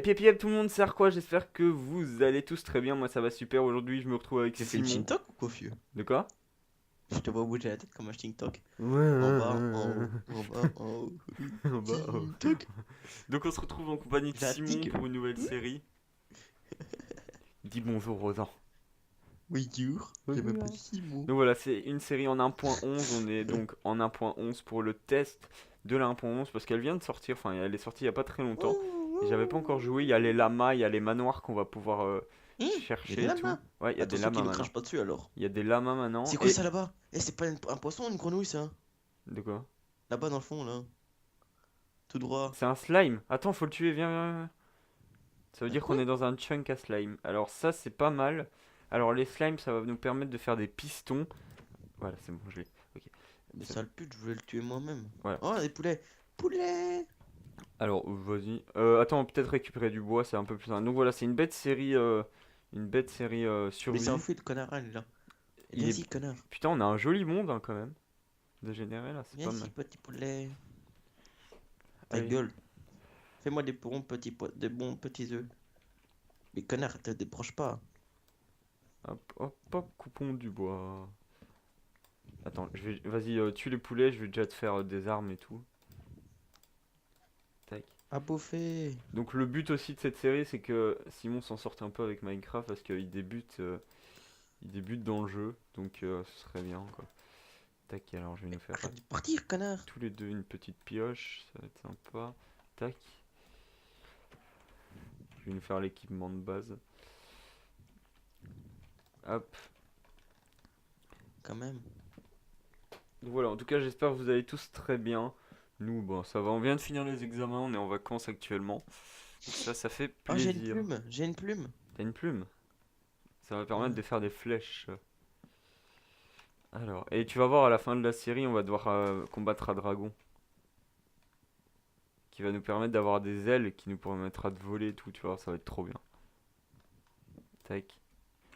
Yep tout le monde, c'est quoi? J'espère que vous allez tous très bien, moi ça va super. Aujourd'hui je me retrouve avec Tu fais le Simon. TikTok ou quoi, vieux? De quoi? Je te vois bouger la tête comme un TikTok. En bas, en Ouais. haut, en bas, en haut. Bah, oh. TikTok. Donc on se retrouve en compagnie de La Simon tic. pour une nouvelle série. Dis bonjour Rosan. Oui, dur. Je m'appelle Simon. Donc voilà, c'est une série en 1.11, on est donc en 1.11 pour le test de la 1.11 parce qu'elle vient de sortir, enfin elle est sortie il n'y a pas très longtemps. Et j'avais pas encore joué, il y a les lamas, il y a les manoirs qu'on va pouvoir Il y a des chercher et tout. lamas. Ouais, il y a des Attention qu'il lamas nous maintenant. crache pas dessus alors. Il y a des lamas maintenant C'est quoi et... ça là-bas? Eh, c'est pas un poisson ou une grenouille ça? De quoi? Là-bas dans le fond, là. Tout droit. C'est un slime. Attends, faut le tuer, viens. Ça veut Un dire qu'on quoi? est dans un chunk à slime. Alors ça, c'est pas mal. Alors les slimes, ça va nous permettre de faire des pistons. Voilà, c'est bon, je l'ai. Ok. Mais C'est- sale pute, je voulais le tuer moi-même. Voilà. Oh, des poulets. Poulets. Alors, vas-y. Attends, peut-être récupérer du bois, c'est un peu plus simple. Donc voilà, c'est une bête série Mais il s'est survie. enfui le connard, il est là. Il Viens est... ici, connard. Putain, on a un joli monde hein, quand même. De générer là, c'est Viens pas mal. ici, petit poulet. Ta Allez, gueule. Fais-moi des bons petits œufs. Mais connard, te débranche pas. hop, coupons du bois. Attends, vas-y, tue les poulets, je vais déjà te faire des armes et tout. Tac. À bouffer. Donc le but aussi de cette série, c'est que Simon s'en sorte un peu avec Minecraft parce il débute dans le jeu, donc ce serait bien quoi. Tac, alors je vais nous faire Arrête de partir, connard. tous les deux une petite pioche, ça va être sympa. Tac, je vais nous faire l'équipement de base. Hop. Quand même. Donc voilà, en tout cas j'espère que vous allez tous très bien. Nous, bon, ça va, on vient de finir les examens, on est en vacances actuellement. Donc ça fait Oh, j'ai une plaisir. plume. J'ai une plume. T'as une plume? Ça va permettre Ouais. de faire des flèches. Alors, et tu vas voir à la fin de la série, on va devoir combattre un dragon qui va nous permettre d'avoir des ailes qui nous permettra de voler et tout, tu vois, ça va être trop bien. Tac.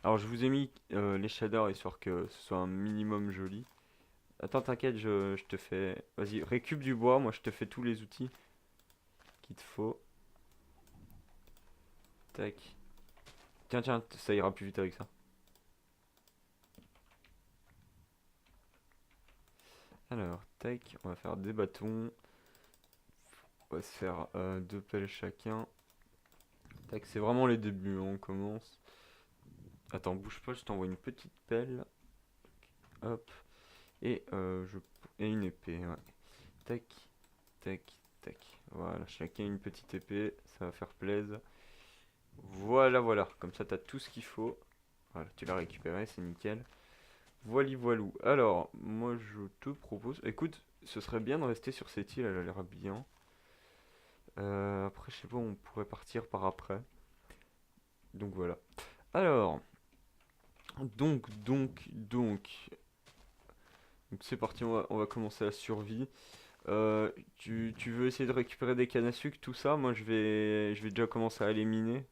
Alors, je vous ai mis les shaders histoire que ce soit un minimum joli. Attends, t'inquiète, je te fais. Vas-y, récup du bois, moi je te fais tous les outils qu'il te faut. Tac. Tiens, ça ira plus vite avec ça. Alors, tac, on va faire des bâtons. On va se faire deux pelles chacun. Tac, c'est vraiment les débuts, hein, on commence. Attends, bouge pas, je t'envoie une petite pelle. Hop. Et, et une épée, ouais. Tac, tac, tac. Voilà, chacun une petite épée, ça va faire plaisir. Voilà. Comme ça, t'as tout ce qu'il faut. Voilà, tu l'as récupéré, c'est nickel. Voilou. Alors, moi, je te propose... Écoute, ce serait bien de rester sur cette île, elle a l'air bien. Après, je sais pas, on pourrait partir par après. Donc voilà. Alors, donc c'est parti, on va commencer la survie. Tu veux essayer de récupérer des cannes à sucre, tout ça? Moi, je vais déjà commencer à les miner.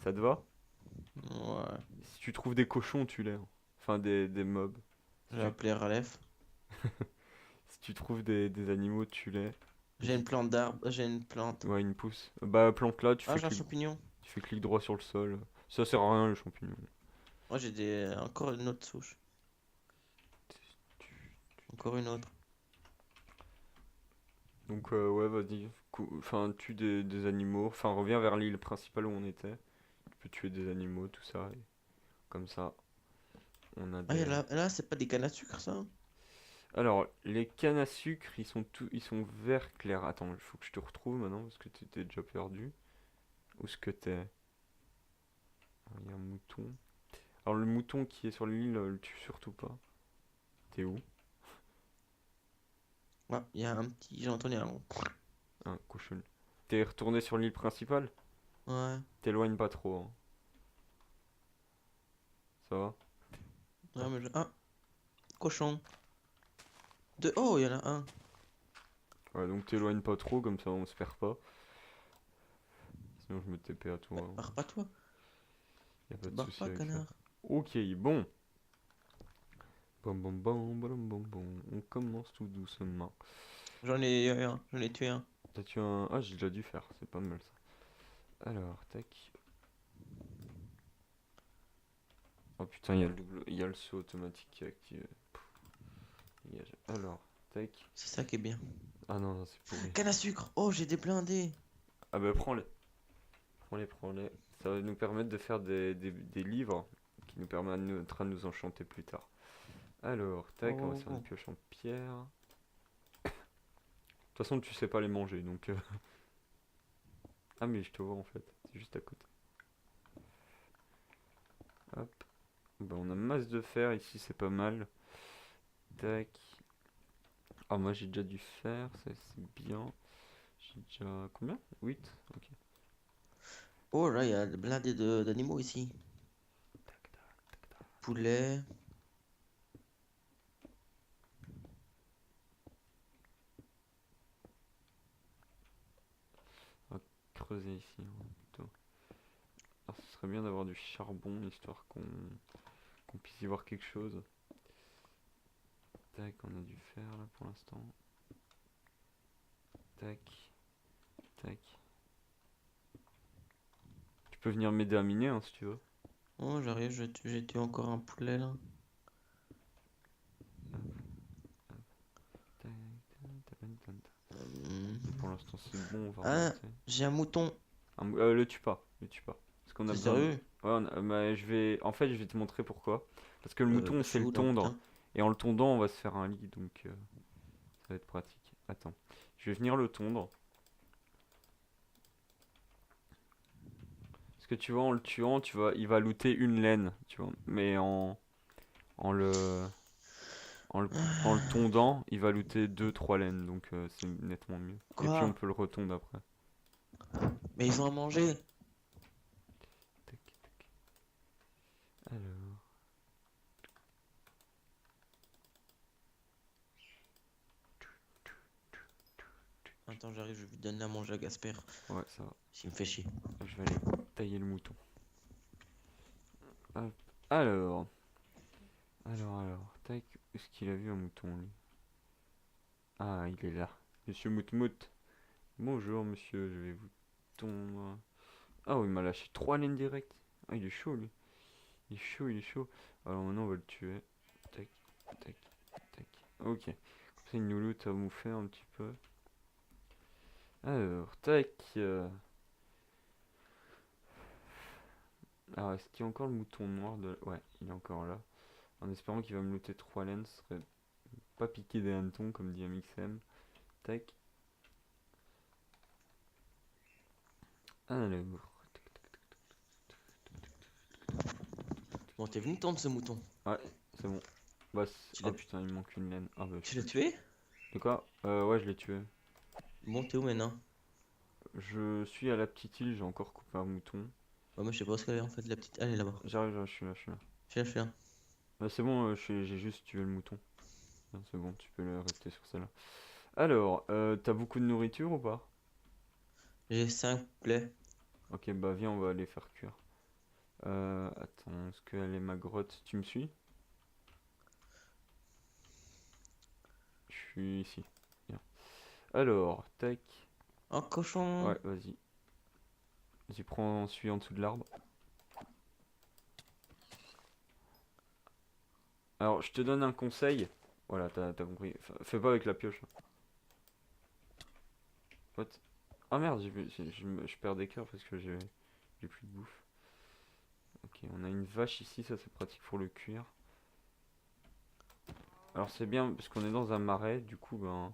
Ça te va? Ouais. Si tu trouves des cochons, tu les. Enfin, des mobs. Si J'ai tu, appelé Ralef. si tu trouves des animaux, tu les. J'ai une plante d'arbre. J'ai une plante. Ouais, une pousse. Bah, plante là, Ah, j'ai un champignon. tu fais clic droit sur le sol. Ça sert à rien, les champignons. Moi, j'ai encore une autre souche. Encore une autre. Donc, ouais, vas-y. Enfin, tue des animaux. Enfin, reviens vers l'île principale où on était. Tu peux tuer des animaux, tout ça. Et comme ça, on a Ah, des. là c'est pas des cannes à sucre, ça? Alors, les cannes à sucre, ils sont vert clair. Attends, il faut que je te retrouve maintenant parce que t'étais déjà perdu. Où est-ce que t'es? Ah, il y a un mouton. Alors, le mouton qui est sur l'île, le tue surtout pas. T'es où? Ouais, il y a un petit. J'ai entendu un. Ah, cochon. T'es retourné sur l'île principale? Ouais. T'éloignes pas trop, hein. Ça va? Ouais, mais ah, cochon. Oh, il y en a un. Ouais, donc t'éloignes pas trop, comme ça on se perd pas. Sinon je me TP à toi, Bah, hein. barre pas toi. Y a pas Te de barre souci pas, avec ça. connard. Ok, bon. On commence tout doucement. J'en ai tué un. T'as tué un... Ah, j'ai déjà dû faire, c'est pas mal ça. Alors, tac. Oh putain, il y a le saut automatique qui est activé. Dégage. Alors, tac. C'est ça qui est bien. Ah non, non, c'est pourri. Canne à sucre. Oh, j'ai des blindés. Ah bah prends-les. Prends-les, prends-les. Ça va nous permettre de faire des livres qui nous permettra de nous enchanter plus tard. Alors, tac, on va se faire une Oh. pioche en pierre. De toute façon, tu sais pas les manger, donc... Ah mais je te vois en fait, c'est juste à côté. Hop. Bah on a masse de fer ici, c'est pas mal. Tac. Ah moi j'ai déjà dû faire, ça c'est bien. J'ai déjà... Combien? 8. Ok. Oh, là, il y a des blindés d'animaux ici. Tac, tac. Poulet. On va creuser ici, hein, plutôt. Alors ce serait bien d'avoir du charbon, histoire qu'on puisse y voir quelque chose. Tac, on a du fer là pour l'instant. Tac. Tac. Tu peux venir m'aider à miner hein, si tu veux. Oh, j'arrive, j'ai tué encore un poulet là. Tac, tac, tac, tac, tac. Hum. Pour l'instant c'est bon, on va Ah, remonter. j'ai un mouton. Le tue pas, le tue pas. Parce qu'on a C'est besoin de... sérieux? Ouais, bah, en fait, je vais te montrer pourquoi. Parce que le mouton, on Je suis sait le où là, tondre. putain? Et en le tondant, on va se faire un lit, donc ça va être pratique. Attends, je vais venir le tondre. Parce que tu vois, en le tuant, il va looter une laine, tu vois. Mais en le, en le tondant, il va looter deux trois laines, donc c'est nettement mieux. Et puis on Quoi? peut le retondre après. Mais ils ont à manger. Tac, tac. Alors, Attends, j'arrive, je vais lui donner à manger à Gasper. ouais, ça va. S'il me fait chier. Je vais aller tailler le mouton. Hop. Alors. Tac, où est-ce qu'il a vu un mouton, lui? Ah, il est là. Monsieur Moutmout. Bonjour, monsieur, je vais vous tondre. Ah, oui, il m'a lâché trois laines directes. Ah, il est chaud, lui. Il est chaud, il est chaud. Alors maintenant, on va le tuer. Tac, tac, tac. Ok. Comme ça, il nous loot à bouffer un petit peu. Alors, tac. Alors, est-ce qu'il y a encore le mouton noir de... Ouais, il est encore là. En espérant qu'il va me looter trois laines, ce serait pas piquer des hannetons, comme dit MXM. Tac. Alors. Bon, t'es venu tendre ce mouton. Ouais, c'est bon. Bah, Tu oh l'as putain, il me manque une laine. Ah bah, je tu peux l'as le tuer. tué? De quoi? Ouais, je l'ai tué. Bon, t'es où maintenant? Je suis à la petite île, j'ai encore coupé un mouton. Bah, moi, je sais pas où est en fait, la petite. Elle est là-bas. J'arrive, je suis là, je suis là. Je suis là. Bah, c'est bon, j'ai juste tué le mouton. Ah, c'est bon, tu peux le rester sur celle-là. Alors, t'as beaucoup de nourriture ou pas? J'ai 5 poulets. Ok, bah viens, on va les faire cuire. Attends, est-ce qu'elle est ma grotte? Tu me suis? Je suis ici. Viens. Alors, tac. Un cochon. Ouais, vas-y. Vas-y, prends celui en dessous de l'arbre. Alors, je te donne un conseil. Voilà, t'as compris. Fais pas avec la pioche. What? Ah merde, je perds des cœurs parce que j'ai plus de bouffe. Ok, on a une vache ici, ça c'est pratique pour le cuire. Alors c'est bien parce qu'on est dans un marais, du coup ben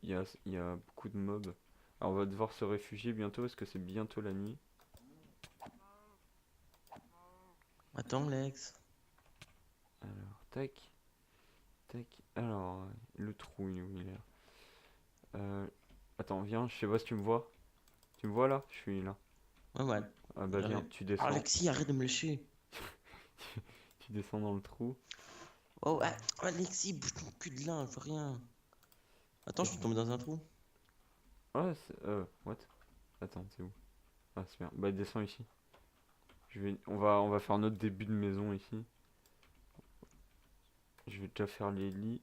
il y a beaucoup de mobs. Alors on va devoir se réfugier bientôt parce que c'est bientôt la nuit. Attends, Lex. Alors tac, tac. Alors le trou il est où il est là. Euh, Attends, viens, je sais pas si tu me vois. Tu me vois là? Je suis là. Ouais, ouais. Ah bah viens, J'arrive. tu Ah, descends. Alexis, arrête de me lécher. Tu descends dans le trou. Oh, ouais. Alexis, bouge ton cul de là, je veux rien. Attends, je suis tombé dans un trou. Ouais, what? Attends, c'est où? Ah, c'est bien. Bah, descends ici. On va faire notre début de maison ici. Je vais déjà faire les lits.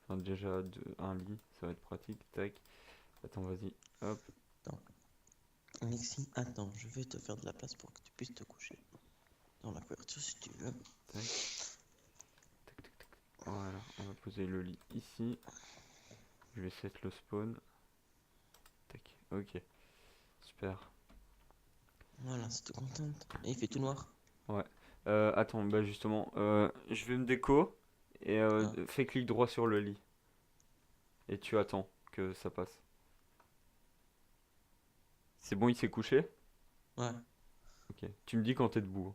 Enfin, déjà un lit, ça va être pratique. Tac. Attends, vas-y. Hop. Attends. Alexis, attends, je vais te faire de la place pour que tu puisses te coucher dans la couverture si tu veux. Tac. Tac, tac, tac. Voilà, on va poser le lit ici. Je vais set le spawn. Tac. Ok. Super. Voilà, c'est tout contente. Et il fait tout noir. Ouais. Attends, bah justement, je vais me déco et Ah, fais clic droit sur le lit. Et tu attends que ça passe. C'est bon, il s'est couché? ouais. Ok. Tu me dis quand t'es debout.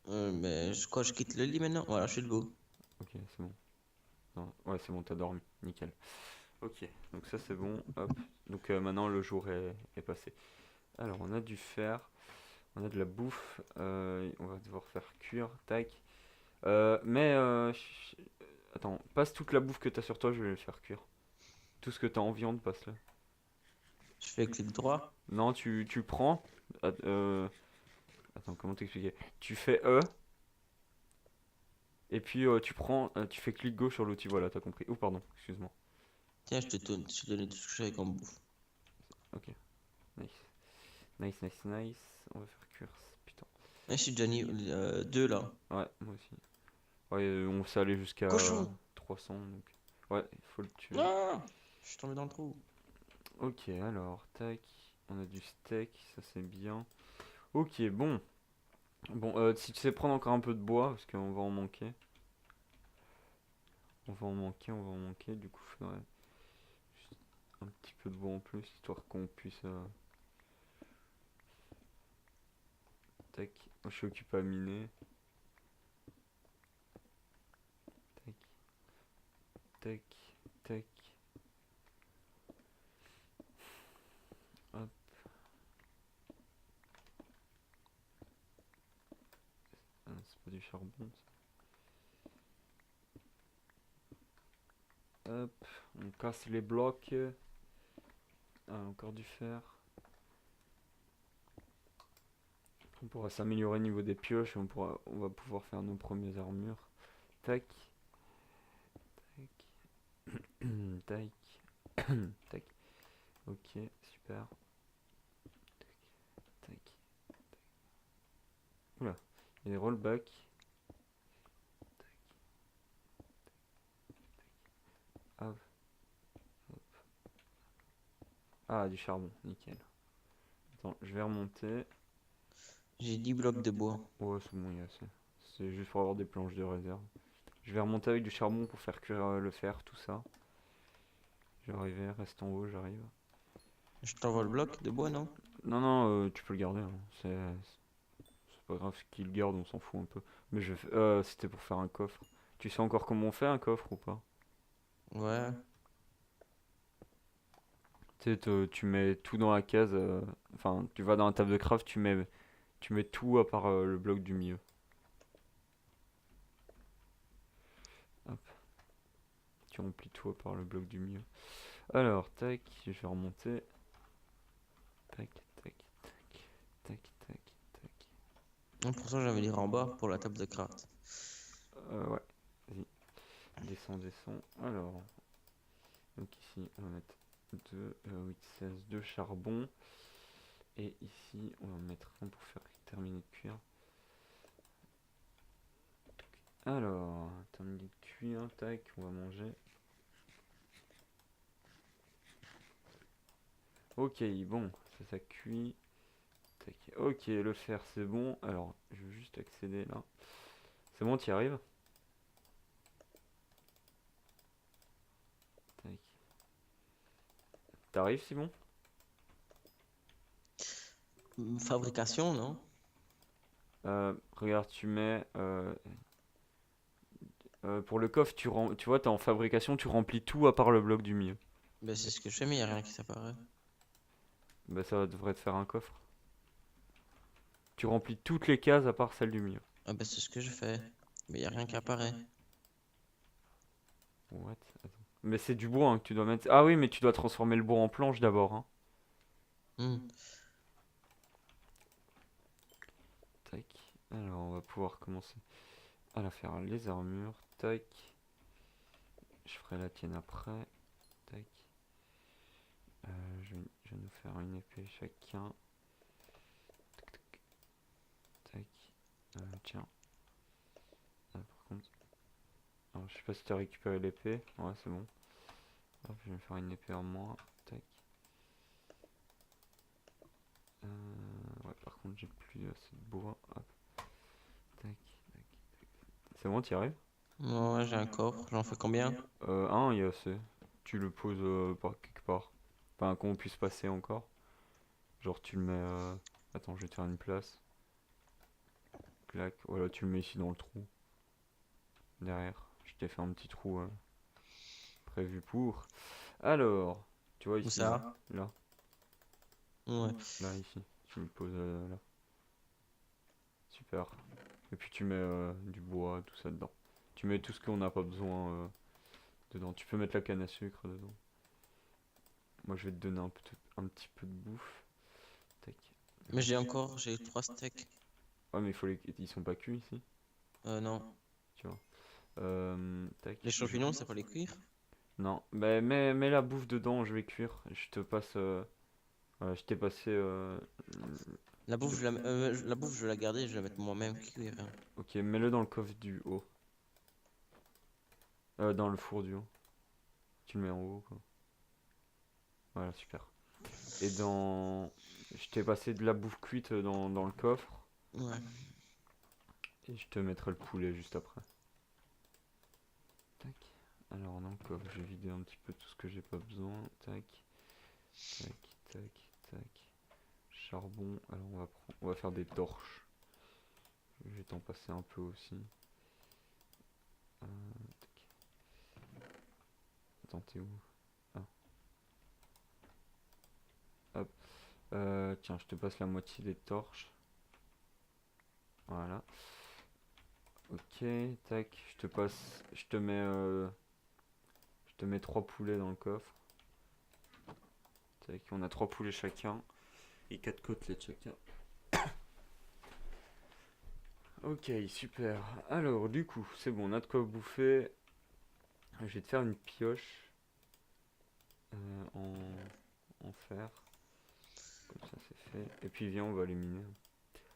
Mais quoi, je quitte le lit maintenant? Voilà, je suis debout. Ok, c'est bon. Non, ouais, c'est bon, t'as dormi. Nickel. Ok, donc ça c'est bon. Hop. Donc maintenant le jour est passé. Alors on a du fer, on a de la bouffe. On va devoir faire cuire. Tac. Mais attends, passe toute la bouffe que t'as sur toi, je vais le faire cuire. Tout ce que t'as en viande, passe-le. Je fais clic droit. Non, tu prends. Attends, comment t'expliquer? Tu fais E, et puis tu prends, tu fais clic gauche sur l'outil, voilà, t'as compris. Oh, pardon, excuse-moi. Tiens, je te donne tout ce que j'avais comme bouffe. Ok, nice. Nice, nice, nice. On va faire cuire, putain. Et je suis déjà niveau 2 là. Ouais, moi aussi. Ouais, on s'est allé jusqu'à Cochon! 300, donc. Ouais, il faut le tuer. Ah! Je suis tombé dans le trou. Ok, alors, tac. On a du steak, ça c'est bien. Ok, bon. Bon, si tu sais prendre encore un peu de bois, parce qu'on va en manquer. On va en manquer, on va en manquer. Du coup, il faudrait juste un petit peu de bois en plus, histoire qu'on puisse. Tac. Moi, je suis occupé à miner. Tac, tac, tac. Hop. Ah, c'est pas du charbon, ça. Hop. On casse les blocs. Ah, encore du fer. On pourra s'améliorer au niveau des pioches et on va pouvoir faire nos premières armures. Tac, tac, tac, tac. Ok, super. Tac, tac. Oula, il y a des rollbacks. Hop, hop. Ah, du charbon, nickel. Attends, je vais remonter. J'ai 10 blocs de bois. Ouais, c'est bon, il y a assez. C'est juste pour avoir des planches de réserve. Je vais remonter avec du charbon pour faire cuire le fer, tout ça. Je vais arriver, reste en haut, j'arrive. Je t'envoie le bloc de bois, non? Non, non, tu peux le garder, hein. C'est pas grave qu'il le garde, on s'en fout un peu. Mais c'était pour faire un coffre. Tu sais encore comment on fait un coffre ou pas? Ouais. Tu sais, tu mets tout dans la case. Enfin, tu vas dans la table de craft, tu mets tout à part le bloc du milieu. Hop, tu remplis tout à part le bloc du milieu. Alors, tac, je vais remonter. Tac, tac, tac, tac, tac, tac. Non, pour ça, j'avais lire en bas pour la table de craft. Ouais, vas-y. Descends, descends. Alors, donc ici, on va mettre 2, 8, 16, 2 charbon. Et ici, on va en mettre un pour faire terminer de cuire. Alors, terminer de cuire, tac, on va manger. Ok, bon, ça cuit. Tac. Ok, le fer c'est bon. Alors, je veux juste accéder là. C'est bon, t'y arrives? Tac. T'arrives, Simon? Fabrication, non? Regarde, pour le coffre, tu vois, t'es en fabrication, tu remplis tout à part le bloc du milieu. Ben, c'est ce que je fais, mais il a rien qui s'apparaît. Bah, ça devrait te faire un coffre. Tu remplis toutes les cases à part celle du milieu. Ah, ben, c'est ce que je fais. Mais il a rien qui apparaît. What? Attends. Mais c'est du bois hein, que tu dois mettre. Ah oui, mais tu dois transformer le bois en planche d'abord, hein. Hmm. Tac. Alors, on va pouvoir commencer à la faire les armures. Tac. Je ferai la tienne après. Tac. Je vais nous faire une épée chacun. Tac, tac, tac. Tiens. Ah, par contre. Alors, je sais pas si t'as récupéré l'épée. Ouais, c'est bon. Hop, je vais me faire une épée en moins. Tac. Ouais, par contre, j'ai plus assez de bois. Hop. Tac, tac. C'est bon, t'y arrives? Ouais, j'ai un coffre. J'en fais combien? Il y a assez. Tu le poses par quelque part. Enfin, qu'on puisse passer encore. Genre, tu le mets. Attends, je vais te faire une place. Clac. Voilà, tu le mets ici dans le trou. Derrière. Je t'ai fait un petit trou prévu pour. Alors, tu vois Où ici, là. ça? Là, Ouais. là, ici. Tu le poses là. Super. Et puis tu mets du bois, tout ça dedans. Tu mets tout ce qu'on n'a pas besoin dedans. Tu peux mettre la canne à sucre dedans. Moi, je vais te donner un petit peu de bouffe. Tac. Mais j'ai 3 steaks. Ouais, mais ils sont pas cuits ici. Non. Tu vois. Tac. Les champignons, ça peut les cuire? Non, bah, mets la bouffe dedans, je vais cuire. Je te passe. Voilà, je t'ai passé. La bouffe, je vais la garder, je vais la mettre moi-même cuire, hein. Ok, mets-le dans le coffre du haut. Dans le four du haut. Tu le mets en haut, quoi. Voilà, super. Et dans. Je t'ai passé de la bouffe cuite dans le coffre. Ouais. Et je te mettrai le poulet juste après. Tac. Alors, dans le coffre, je vais vider un petit peu tout ce que j'ai pas besoin. Tac. Tac, tac, tac. Charbon. Alors, on va faire des torches. Je vais t'en passer un peu aussi. Tac. Attends, t'es où? Ah. Hop. Tiens, je te passe la moitié des torches. Voilà. Ok, tac. Je te mets 3 poulets dans le coffre. Tac, on a 3 poulets chacun. Et 4 côtelettes chacun. Ok, super. Alors, du coup, c'est bon, on a de quoi bouffer. Je vais te faire une pioche en fer. Comme ça, c'est fait. Et puis, viens, on va les miner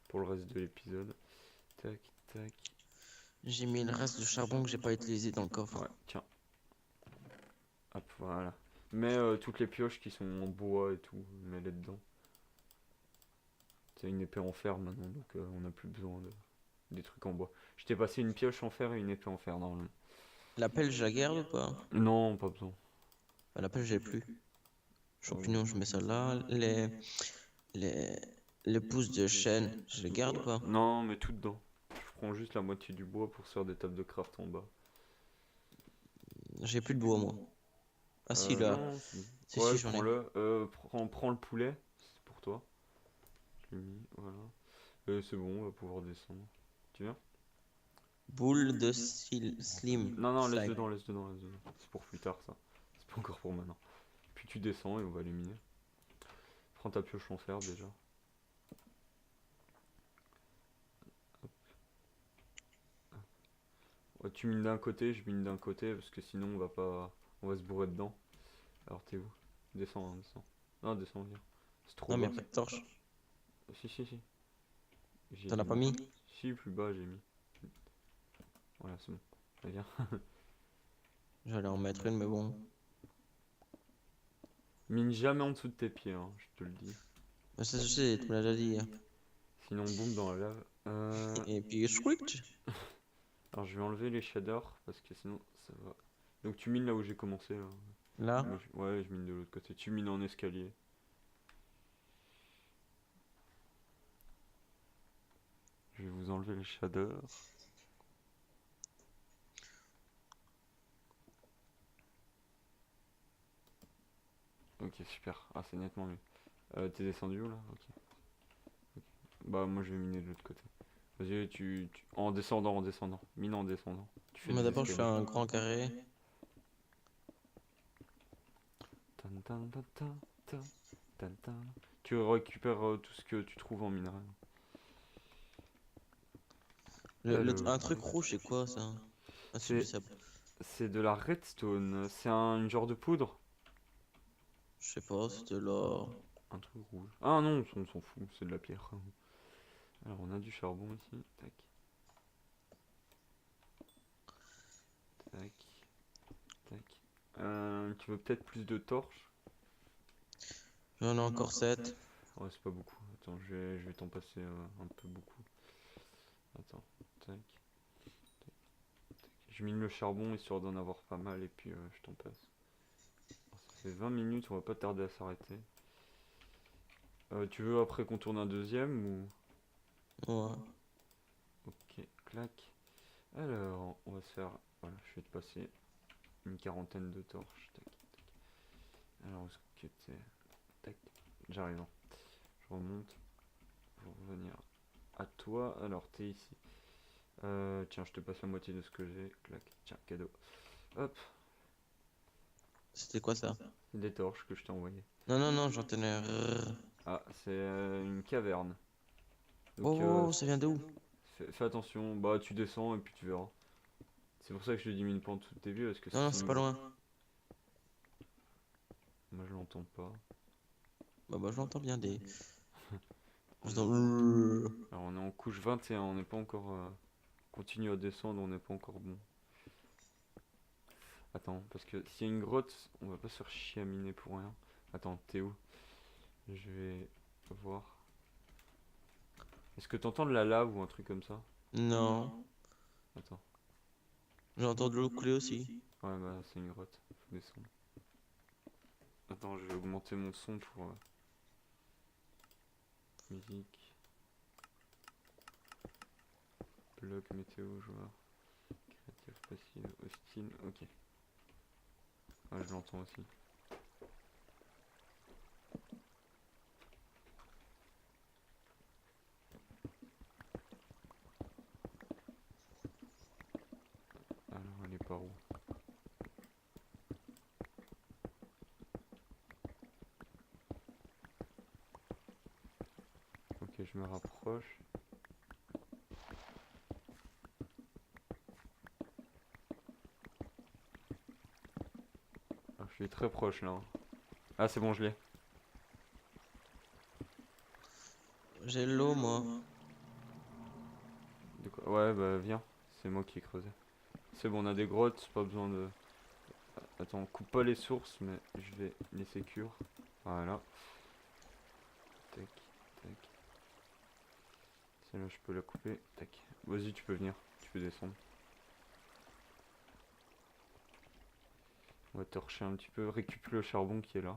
pour le reste de l'épisode. Tac, tac. J'ai mis le reste de charbon que j'ai pas utilisé dans le coffre. Ouais, tiens. Hop, voilà. Mets toutes les pioches qui sont en bois et tout, mets-les dedans. C'est une épée en fer maintenant, donc on n'a plus besoin des trucs en bois. Je t'ai passé une pioche en fer et une épée en fer normalement. La pelle, je la garde ou pas? Non, pas besoin. La pelle, j'ai plus. Champignons, je mets ça là. Les, les pousses de chêne, je les garde ou pas? Non, mais tout dedans. Je prends juste la moitié du bois pour se faire des tables de craft en bas. J'ai plus de bois, moi. Ah si, là. Non, Si, ouais, si, j'en ai. prends-le. Prends le poulet, c'est pour toi. Je l'ai mis, voilà. C'est bon, on va pouvoir descendre. Tu viens? Boule de slim. Non, non, laisse Slime. dedans, laisse dedans, laisse dedans. C'est pour plus tard ça. C'est pas encore pour maintenant. Puis tu descends et on va les miner. Prends ta pioche en fer déjà. Ouais, tu mines d'un côté, je mine d'un côté parce que sinon on va pas. On va se bourrer dedans. Alors t'es où? Descends, hein, descends. Non, descends, viens. C'est trop Non, mais bas. y'a pas de torche. Si, si, si. J'ai T'en as pas mis. mis? Si, plus bas j'ai mis. Voilà, c'est bon. Allez, viens. J'allais en mettre une, mais bon. Mine jamais en dessous de tes pieds, hein, je te le dis. Mais ça, je sais, tu me l'as déjà dit, hein. Sinon, boum dans la lave. Et puis, switch. Alors, je vais enlever les shaders parce que sinon, ça va. Donc, tu mines là où j'ai commencé. Là. Là. Ouais, je mine de l'autre côté. Tu mines en escalier. Je vais vous enlever les shaders. Ok, super. Ah, c'est nettement mieux. T'es descendu où là? Ok. Ok. Bah, moi je vais miner de l'autre côté. Vas-y, en descendant, en descendant. Mine en descendant. Tu fais Mais des d'abord, je fais escaliers. un grand carré. Tan, tan, tan, tan, tan, tan, tan. Tu récupères tout ce que tu trouves en minerai. Un truc rouge, c'est quoi ça? Ah, c'est C'est du sable. C'est de la redstone. C'est une genre de poudre. Je sais pas, c'était là. Un truc rouge. Ah non, on s'en fout, c'est de la pierre. Alors on a du charbon ici. Tac, tac, tac. Tu veux peut-être plus de torches? J'en ai encore 7. Ouais, c'est pas beaucoup. Attends, je vais t'en passer un peu beaucoup. Attends, tac. Je mine le charbon histoire d'en avoir pas mal et puis je t'en passe. Alors, ça fait 20 minutes, on va pas tarder à s'arrêter. Tu veux après qu'on tourne un deuxième ou... Ouais. Ok, clac. Alors, on va se faire... Voilà, je vais te passer une quarantaine de torches. Tac, tac. Alors, où est-ce que t'es? Tac, j'arrive, hein. Je remonte pour revenir à toi. Alors, t'es ici. Tiens, je te passe la moitié de ce que j'ai. Clac, tiens, cadeau. Hop, C'était quoi ça? c'est des torches que je t'ai envoyées. Non, non, non, j'en tenais. Ah, c'est une caverne. Donc, Oh, ça vient de où? fais attention. Bah, tu descends et puis tu verras. C'est pour ça que je diminue pas en dessous de tes vieux, parce que Non, non, c'est c'est une pas grotte. loin. Moi, je l'entends pas. Bah, je l'entends bien des. On est, J'entends. alors, on est en couche 21, on n'est pas encore... continue à descendre, on n'est pas encore bon. Attends, parce que s'il y a une grotte, on va pas se faire chier à miner pour rien. Attends, t'es où? Je vais voir. Est-ce que t'entends de la lave ou un truc comme ça? Non. Attends. J'entends de l'eau couler aussi. Ouais, bah c'est une grotte. Faut descendre. Attends, je vais augmenter mon son pour musique. Blog météo, joueur. Créatif, facile, hostile. Ok. Ouais, je l'entends aussi. Alors, elle est par où? Ok, je me rapproche. Ah, je suis très proche là, hein. Ah, c'est bon, je l'ai. J'ai l'eau, moi. De quoi? Ouais, bah viens. C'est moi qui ai creusé. C'est bon, on a des grottes, pas besoin de... Attends, on coupe pas les sources, mais je vais les sécure. Voilà. Tac, tac. Celle-là, je peux la couper. Tac. Vas-y, tu peux venir. Tu peux descendre. On va torcher un petit peu. Récupérer le charbon qui est là.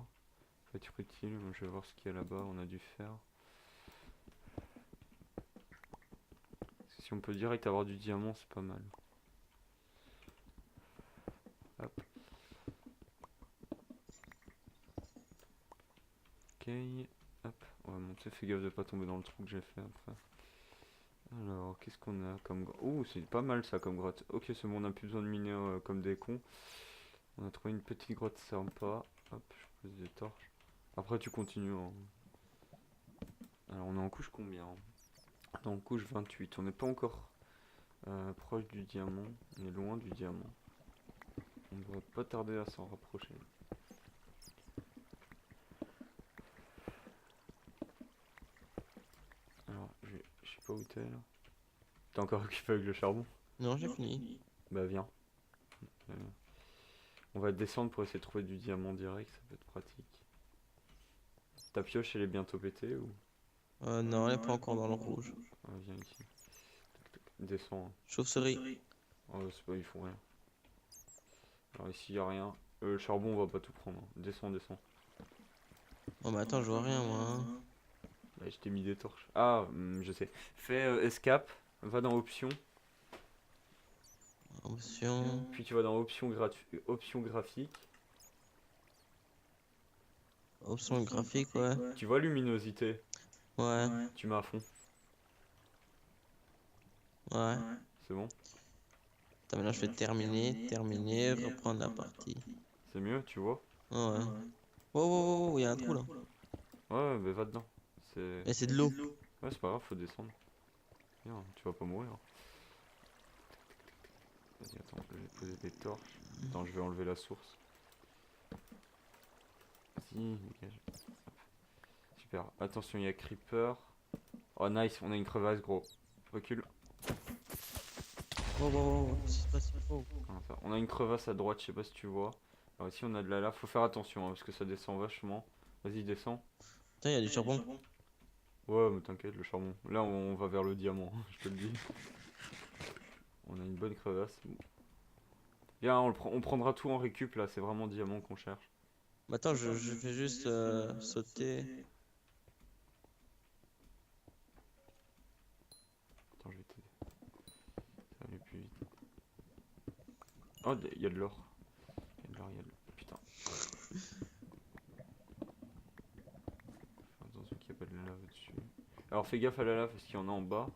Ça va être utile. Je vais voir ce qu'il y a là-bas. On a du fer. Parce que si on peut direct avoir du diamant, c'est pas mal. Hop. Ok. Hop. On va monter. Fais gaffe de pas tomber dans le trou que j'ai fait après. Alors, qu'est-ce qu'on a comme grotte? Oh, c'est pas mal ça comme grotte. Ok, c'est bon, on a plus besoin de miner comme des cons. On a trouvé une petite grotte sympa. Hop, je pose des torches. Après, tu continues, hein. Alors, on est en couche combien? On est en couche 28. On n'est pas encore proche du diamant. On est loin du diamant. On devrait pas tarder à s'en rapprocher. Alors, je sais pas où t'es là. T'es encore occupé avec le charbon? Non, j'ai fini. Bah, viens. Euh, on va descendre pour essayer de trouver du diamant direct. Ça peut être pratique. Ta pioche, elle est bientôt pétée ou? Non, elle est pas encore dans le rouge. Ah, viens ici. Descends, hein. Chauve-souris. Oh, c'est pas, ils font rien. Alors ici, y a rien. Le charbon, on va pas tout prendre, hein. Descends, descends. Oh, mais attends, je vois rien, moi, hein. Bah, je t'ai mis des torches. Ah, je sais. Fais escape, va dans options, Option. puis tu vas dans options graphiques. Option graphique, ouais. Tu vois luminosité, Ouais, tu mets à fond. ouais. C'est bon? Attends, maintenant je fais terminer, reprendre la partie. C'est mieux, tu vois? Ouais. Oh, oh, oh, il y a un trou là. Ouais, bah va dedans. C'est... Mais c'est de l'eau. Ouais, c'est pas grave, faut descendre. Viens, tu vas pas mourir. Vas-y, attends, je vais poser des torches. Attends, je vais enlever la source. Vas-y, dégage. Super. Attention, il y a Creeper. Oh, nice, on a une crevasse, gros. Recule. Wow, qu'est-ce qui se passe? Oh. Ah, ça. On a une crevasse à droite, je sais pas si tu vois. Alors ici, on a de la lave. Faut faire attention, hein, parce que ça descend vachement. Vas-y, descends. Putain, il y a du charbon. Ouais, mais t'inquiète, le charbon. Là, on va vers le diamant, je te le dis. On a une bonne crevasse. Viens, on prendra tout en récup, là. C'est vraiment diamant qu'on cherche. Mais attends, je fais juste sauter. Attends, je vais t'aider. Ça va aller plus vite. Oh, il y a de l'or. Il y a de l'or, il y a de l'or. Putain. Attention qu'il n'y a pas de lave dessus. Alors fais gaffe à la lave parce qu'il y en a en bas.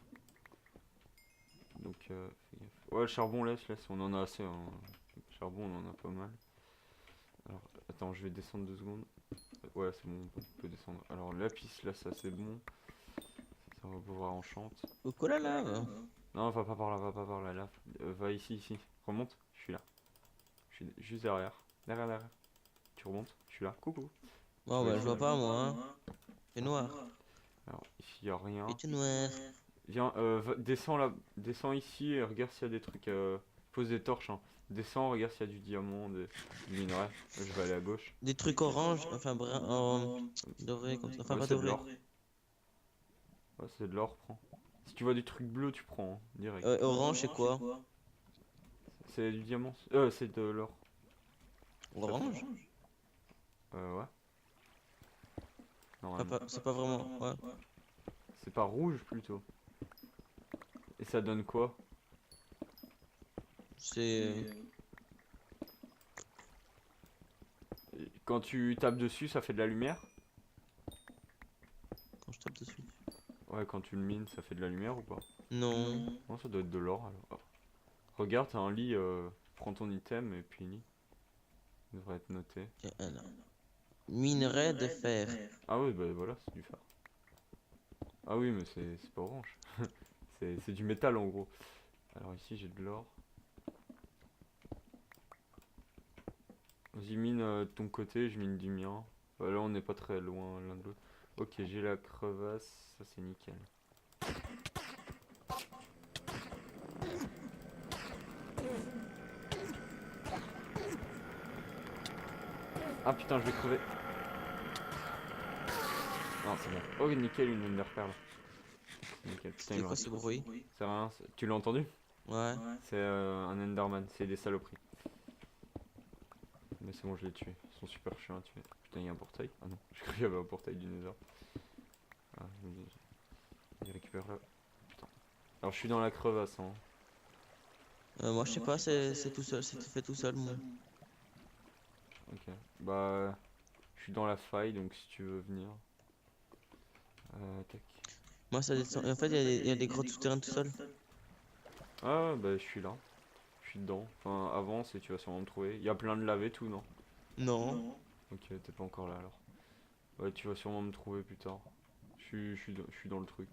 Donc fais gaffe. Ouais, le charbon laisse. On en a assez. Hein. Le charbon, on en a pas mal. Alors attends, je vais descendre 2 secondes. Ouais, c'est bon, on peut descendre. Alors lapis, là, ça c'est bon. Ça va pouvoir enchante. Pourquoi la lave? Non, va pas par là, va pas par la lave. Va ici, ici. Remonte, je suis là. Je suis juste derrière. Derrière. Tu remontes, je suis là. Coucou. Bon, bah, je vois pas, moi. Hein. C'est noir. Alors ici, il y a rien. Et tout noir. Viens, descends là, descends ici et regarde s'il y a des trucs. Pose des torches. Hein. Descends, regarde s'il y a du diamant, du minerai. Je vais aller à gauche. Des trucs orange, enfin brun, doré comme ça. Enfin, Ouais, pas c'est de doré. l'or. Ouais, c'est de l'or, prends. Si tu vois du truc bleu, tu prends, hein, direct. Orange, c'est quoi? C'est du diamant. C'est de l'or. Orange? Ouais. Normalement. C'est pas vraiment. Ouais. C'est pas rouge plutôt. Et ça donne quoi? C'est. Quand tu tapes dessus, ça fait de la lumière? Quand je tape dessus. Ouais, quand tu le mines, ça fait de la lumière ou pas? Non. Non, ça doit être de l'or alors. Oh. Regarde, t'as un lit, prends ton item et puis lit. Il devrait être noté. Ok, alors. Minerai de fer. Ah oui, bah voilà, c'est du fer. Ah oui, mais c'est pas orange. C'est du métal en gros. Alors ici, j'ai de l'or. Vas-y, mine de ton côté, je mine du mien. Là, on n'est pas très loin l'un de l'autre. Ok, j'ai la crevasse, ça c'est nickel. Ah putain, je vais crever. Non, c'est bon. Oh, nickel, une ender pearl. Nickel, putain, il C'est me quoi reste. ce bruit? C'est rien, tu l'as entendu? Ouais. C'est un enderman, c'est des saloperies. Mais c'est bon, je l'ai tué. Ils sont super chiants à tuer. Putain, il y a un portail. Ah non, j'ai cru qu'il y avait un portail du Nether. Ah, il récupère là. Putain. Alors, je suis dans la crevasse, hein. Moi, je sais pas, c'est tout seul, c'est fait tout seul, moi. Ok. Bah, je suis dans la faille, donc si tu veux venir. Tac. Moi, ça descend. Et en fait, il y a des grottes souterraines tout seul. Ah, bah, je suis là. Je suis dedans. Enfin, avance et tu vas sûrement me trouver. Il y a plein de lave et tout, non? Non. Ok, t'es pas encore là alors. Ouais, tu vas sûrement me trouver plus tard. Je suis dans le truc.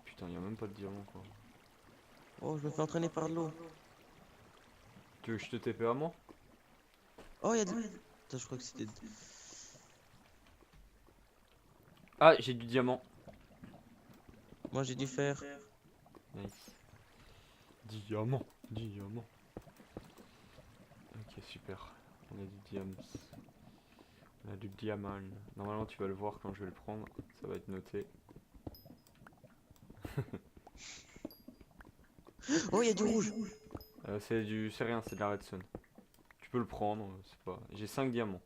Putain, y a même pas de diamant quoi. Oh, je me fais entraîner par de l'eau. Tu veux que je te TP à moi? Oh, il y a de. Attends, je crois que c'était. Ah, j'ai du diamant. Moi, j'ai dû faire. Nice. Diamant. Ok, super. On a du diams. On a du diamant. Normalement, tu vas le voir quand je vais le prendre. Ça va être noté. Oh, il y a du rouge. C'est rien, c'est de la redstone. Tu peux le prendre, c'est pas. J'ai 5 diamants.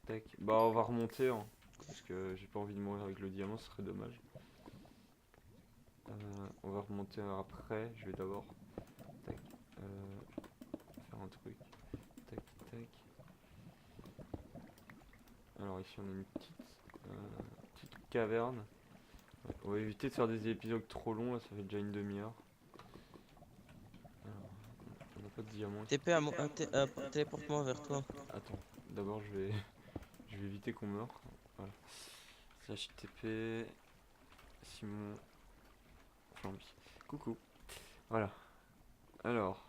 Tac. Bah, on va remonter, hein, parce que j'ai pas envie de mourir avec le diamant, ce serait dommage. On va remonter après. Je vais d'abord tac, faire un truc. Tac, tac. Alors ici on a une petite caverne. Ouais, on va éviter de faire des épisodes trop longs, là ça fait déjà une demi-heure. Alors, on n'a pas de diamant ici. TP à moi. Téléporte-moi vers toi. Attends, d'abord je vais éviter qu'on meure. Voilà. Slash TP Simon Flamby. Coucou. Voilà. Alors.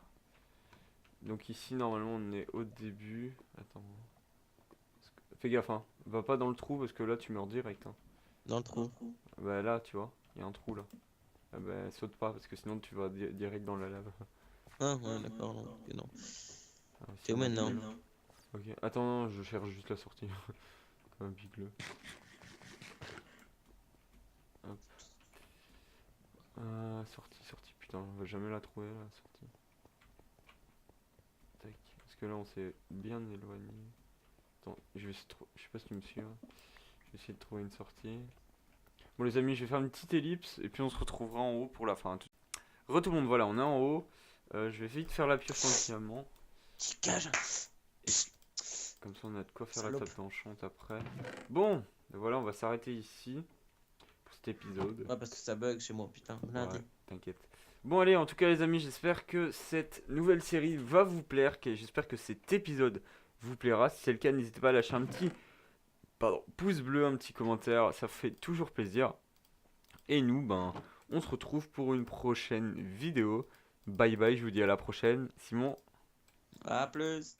Donc ici, normalement, on est au début. Attends. Fais gaffe, hein. Va pas dans le trou parce que là, tu meurs direct, hein. Dans le trou. Bah là, tu vois, il y a un trou là. Ah bah, saute pas parce que sinon tu vas direct dans la lave. Ah ouais, d'accord, non. Ok, non. Ah, T'es si où on a maintenant? plus. Ok, attends, non, je cherche juste la sortie. Comme un bigleux. Hop. Sortie, putain, on va jamais la trouver la sortie. Tac. Parce que là, on s'est bien éloigné. Attends, je sais pas si tu me suis là. Je vais essayer de trouver une sortie. Bon, les amis, je vais faire une petite ellipse et puis on se retrouvera en haut pour la fin. Re tout le monde, voilà, on est en haut. Je vais vite faire la pioche en diamant. Dégage! Et comme ça, on a de quoi faire la Salope. table d'enchant après. Bon, ben voilà, on va s'arrêter ici pour cet épisode. Ouais, parce que ça bug chez moi, putain. Ouais, Blindé. t'inquiète. Bon, allez, en tout cas, les amis, j'espère que cette nouvelle série va vous plaire. J'espère que cet épisode vous plaira. Si c'est le cas, n'hésitez pas à lâcher un petit pouce bleu, un petit commentaire. Ça fait toujours plaisir. Et nous, ben, on se retrouve pour une prochaine vidéo. Bye bye, je vous dis à la prochaine. Simon, À plus!